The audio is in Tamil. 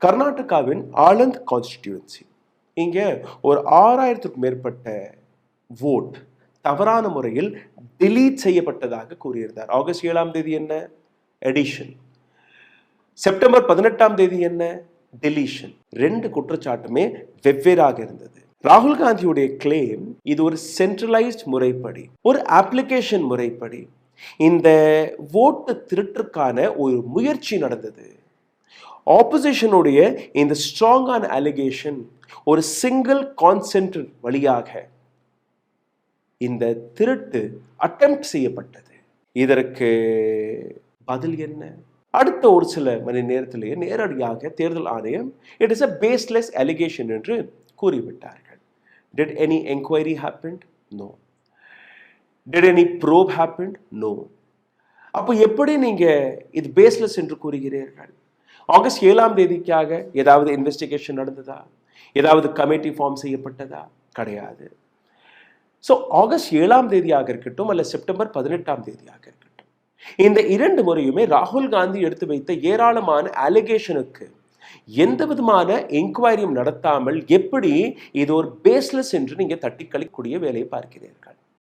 கர்நாடகாவின் ஆனந்த் கான்ஸ்டிடியூன்சி, இங்க ஒரு 6000க்கும் மேற்பட்ட ஓட் தவறான முறையில் delete செய்யப்பட்டதாக கூறியிருந்தார். ஆகஸ்ட் 7ஆம் தேதி என்ன? எடிஷன். செப்டம்பர் 18ஆம் தேதி என்ன? டெலிஷன். 2 குற்றச்சாட்டுமே வெவ்வேறாக இருந்தது. ராகுல் காந்தியுடைய கிளைம் இது ஒரு சென்ட்ரலைஸ்ட் முறைப்படி, ஒரு அப்ளிகேஷன் முறைப்படி இந்த ஓட்டு திருட்டுக்கான ஒரு முயற்சி நடந்தது. ஆப்போசிஷனுடைய இந்த ஸ்ட்ராங்கான அலிகேஷன் ஒரு சிங்கிள் கான்சென்ட் வழியாக இந்த திருட்டு அட்டெம்ப்ட் செய்யப்பட்டது. இதற்கு பதில் என்ன? அடுத்த ஒரு சில மணி நேரத்திலேயே நேரடியாக தேர்தல் ஆணையம் it is a baseless allegation என்று கூறிவிட்டார்கள். Did any inquiry happened? No. Did any probe happened? No. அப்போ எப்படி நீங்க இது பேஸ்லெஸ் என்று கூறுகிறீர்கள்? ஆகஸ்ட் 7ஆம் தேதிக்காக ஏதாவது இன்வெஸ்டிகேஷன் நடந்ததா? ஏதாவது கமிட்டி ஃபார்ம் செய்யப்பட்டதா? கிடையாது. ஸோ ஆகஸ்ட் 7ஆம் தேதியாக இருக்கட்டும் அல்ல செப்டம்பர் 18ஆம் தேதியாக இருக்கட்டும், இந்த 2 முறையுமே ராகுல் காந்தி எடுத்து வைத்த ஏராளமான அலிகேஷனுக்கு எந்த விதமான என்கொயரியும் நடத்தாமல் எப்படி இது ஒரு பேஸ்லெஸ் என்று நீங்க தட்டி கழிக்கக்கூடிய வேலையை பார்க்கிறீர்கள்.